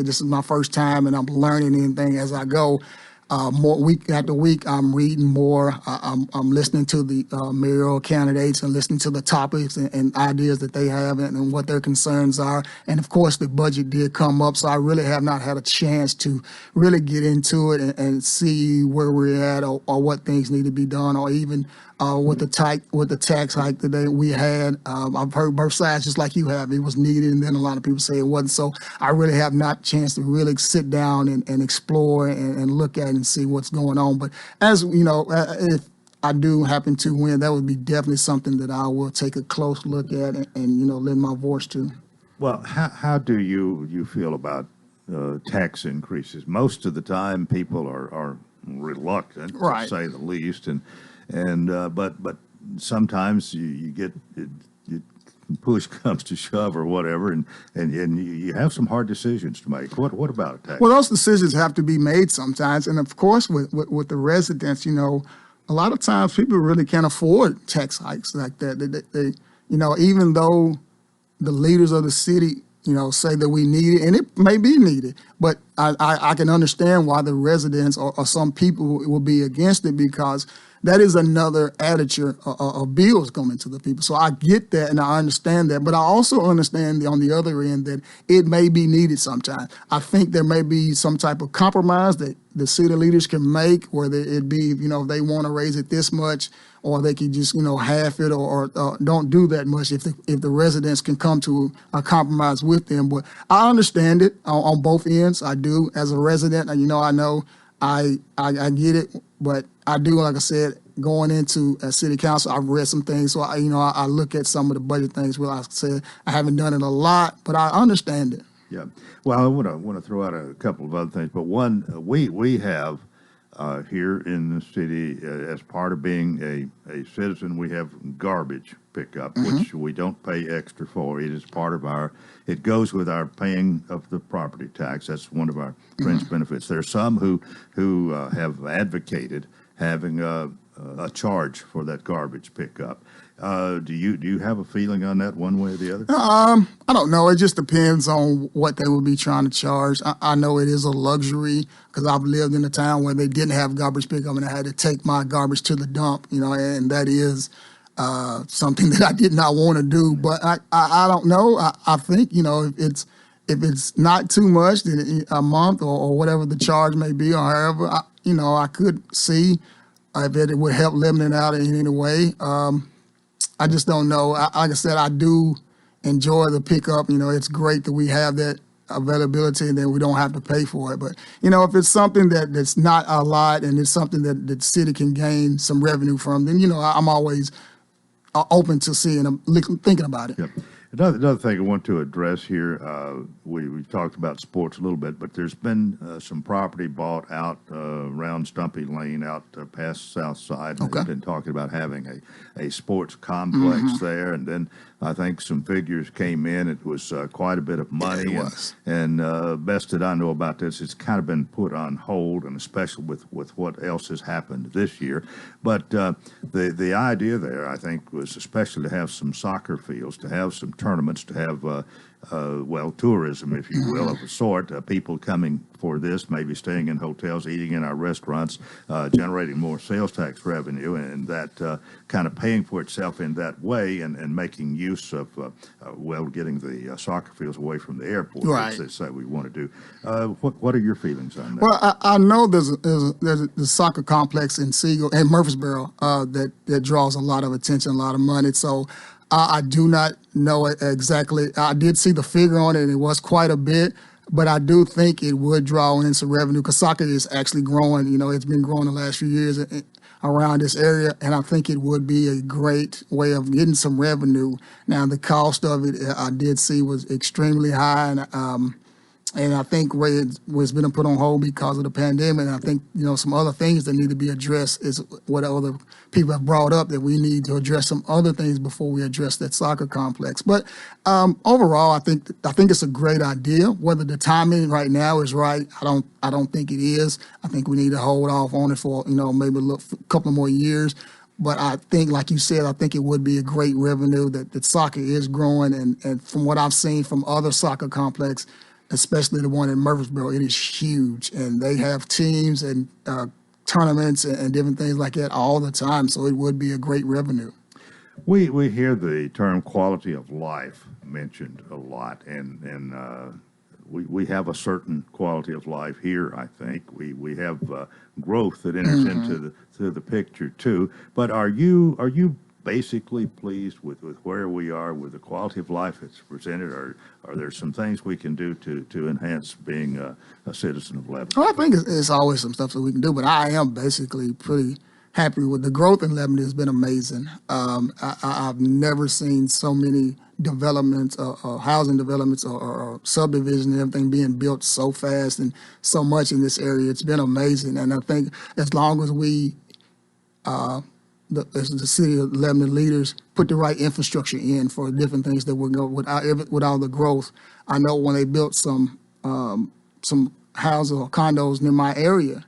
This is my first time, and I'm learning anything as I go. More week after week, I'm reading more. I'm listening to the mayoral candidates and listening to the topics and ideas that they have and what their concerns are. And of course, the budget did come up, so I really have not had a chance to really get into it and see where we're at or what things need to be done, or even with the tax hike that we had. I've heard both sides, just like you have. It was needed, and then a lot of people say it wasn't. So I really have not chance to really sit down and explore and look at it and see what's going on. But as you know, if I do happen to win, that would be definitely something that I will take a close look at and lend my voice to. Well, how do you feel about tax increases? Most of the time, people are reluctant, to say the least, but sometimes you get push comes to shove or whatever, and you have some hard decisions to make. What about tax? Well, those decisions have to be made sometimes, and of course, with the residents, a lot of times people really can't afford tax hikes like that. They even though the leaders of the city, say that we need it, and it may be needed, but I can understand why the residents or some people will be against it, because that is another additure of bills coming to the people. So I get that and I understand that, but I also understand on the other end that it may be needed sometimes. I think there may be some type of compromise that the city leaders can make, whether it be, if they want to raise it this much, or they can just, half it or don't do that much if the residents can come to a compromise with them. But I understand it on both ends. I do. As a resident, I know I get it, but I do, like I said, going into a city council, I've read some things. So, I look at some of the budget things. Well, like I said, I haven't done it a lot, but I understand it. Yeah. Well, I want to throw out a couple of other things, but one, we have here in the city, as part of being a citizen, we have garbage pickup, which we don't pay extra for. It is part of it goes with our paying of the property tax. That's one of our fringe benefits. There are some who have advocated having a charge for that garbage pickup. Do you have a feeling on that one way or the other? I don't know. It just depends on what they would be trying to charge. I know it is a luxury because I've lived in a town where they didn't have garbage pickup and I had to take my garbage to the dump, and that is something that I did not want to do. But I don't know. I think, if it's not too much, then a month or whatever the charge may be or however, I could see if it would help limit it out in any way. I just don't know. Like I said, I do enjoy the pickup. It's great that we have that availability and then we don't have to pay for it. But, if it's something that's not a lot and it's something that the city can gain some revenue from, then, I'm always open to seeing, thinking about it. Yep. Another thing I want to address here, we talked about sports a little bit, but there's been some property bought out around Stumpy Lane out past South Side. Okay. They've been talking about having a sports complex there, and then I think some figures came in. It was quite a bit of money. Yeah, it was. And best that I know about this, it's kind of been put on hold, and especially with what else has happened this year. But the idea there, I think, was especially to have some soccer fields, to have some tournaments, to have tourism, if you will, of a sort. People coming for this, maybe staying in hotels, eating in our restaurants, generating more sales tax revenue, and that kind of paying for itself in that way, and making use of getting the soccer fields away from the airport. Right. That's what we want to do. What are your feelings on that? Well, I know there's the soccer complex in Siegel and Murfreesboro that draws a lot of attention, a lot of money. So I do not know exactly. I did see the figure on it, and it was quite a bit. But I do think it would draw in some revenue because soccer is actually growing. It's been growing the last few years around this area, and I think it would be a great way of getting some revenue. Now, the cost of it, I did see, was extremely high, and I think it was been put on hold because of the pandemic. And I think, some other things that need to be addressed is what other people have brought up, that we need to address some other things before we address that soccer complex. But overall, I think it's a great idea. Whether the timing right now is right, I don't think it is. I think we need to hold off on it for, maybe a couple more years. But I think, like you said, I think it would be a great revenue that soccer is growing. And from what I've seen from other soccer complexes, especially the one in Murfreesboro, it is huge. And they have teams and tournaments and different things like that all the time. So it would be a great revenue. We hear the term quality of life mentioned a lot, and we have a certain quality of life here. I think we have growth that enters into the picture too. But are you basically pleased with where we are with the quality of life that's presented, or are there some things we can do to enhance being a citizen of Lebanon? Well, I think it's always some stuff that we can do, but I am basically pretty happy with the growth in Lebanon. Has been amazing. I've never seen so many developments, or housing developments, or subdivision and everything being built so fast and so much in this area. It's been amazing, and I think as long as we as the city of Lebanon leaders put the right infrastructure in for different things that will go with all the growth. I know when they built some houses or condos near my area,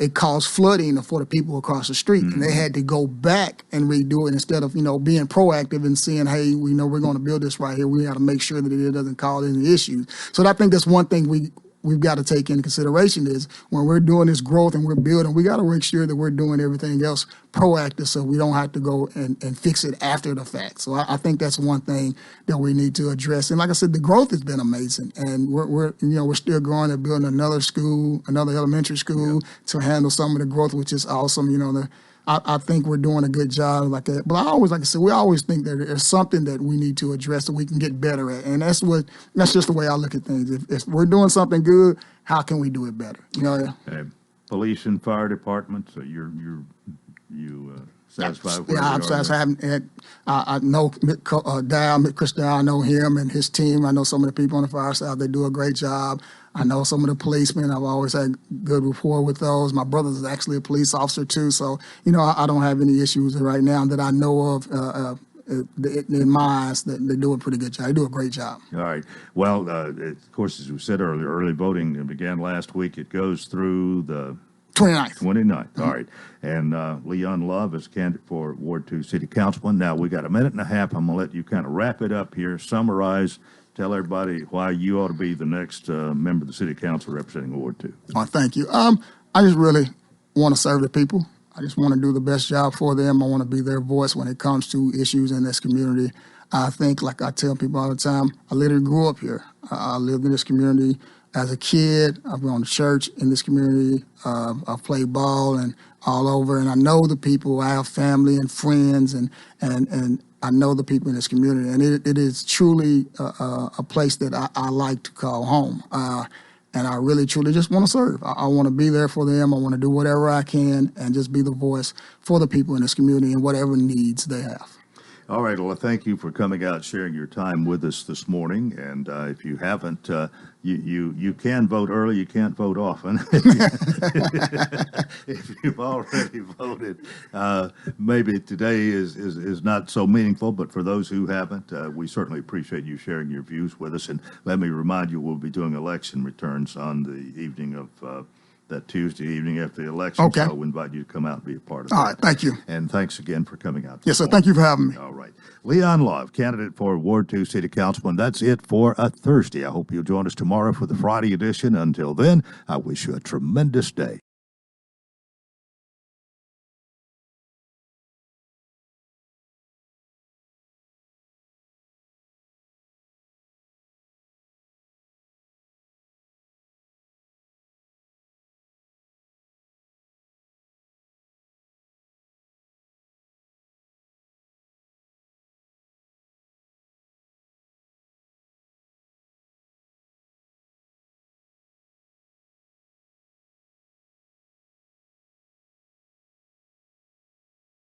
it caused flooding for the people across the street, and they had to go back and redo it instead of being proactive and saying, hey, we know we're going to build this right here. We got to make sure that it doesn't cause any issues. So I think that's one thing we've got to take into consideration is when we're doing this growth and we're building, we got to make sure that we're doing everything else proactive so we don't have to go and fix it after the fact. So I think that's one thing that we need to address. And like I said, the growth has been amazing, and we're still growing and building another school, another elementary school to handle some of the growth, which is awesome. I think we're doing a good job like that. But like I said, we always think that there's something that we need to address that we can get better at. And that's just the way I look at things. If we're doing something good, how can we do it better? Police and fire departments, you satisfied with Yeah, I'm satisfied. I know Chris Dow, I know him and his team. I know some of the people on the fire side, they do a great job. I know some of the policemen. I've always had good rapport with those. My brother is actually a police officer too, so I don't have any issues right now that I know of. In my eyes, that they do a pretty good job. They do a great job. All right. Well, of course, as we said earlier, early voting began last week. It goes through the 29th. 29th. All right. And Leon Love is candidate for Ward 2 City Councilman. Now, we got a minute and a half. I'm going to let you kind of wrap it up here, summarize, tell everybody why you ought to be the next member of the City Council representing Ward 2. Oh, thank you. I just really want to serve the people. I just want to do the best job for them. I want to be their voice when it comes to issues in this community. I think, like I tell people all the time, I literally grew up here. I lived in this community as a kid. I've gone to church in this community. I've played ball and all over, and I know the people. I have family and friends, and I know the people in this community, and it is truly a place that I like to call home. And I really, truly just want to serve. I want to be there for them. I want to do whatever I can and just be the voice for the people in this community and whatever needs they have. All right. Well, thank you for coming out, sharing your time with us this morning. And if you haven't, you can vote early. You can't vote often. If you've already voted, maybe today is not so meaningful. But for those who haven't, we certainly appreciate you sharing your views with us. And let me remind you, we'll be doing election returns on the evening of that Tuesday evening after the election. Okay. So we invite you to come out and be a part of that. All right. Thank you. And thanks again for coming out. Yes, sir. Thank you for having me. All right. Leon Love, candidate for Ward 2 City Councilman. That's it for a Thursday. I hope you'll join us tomorrow for the Friday edition. Until then, I wish you a tremendous day.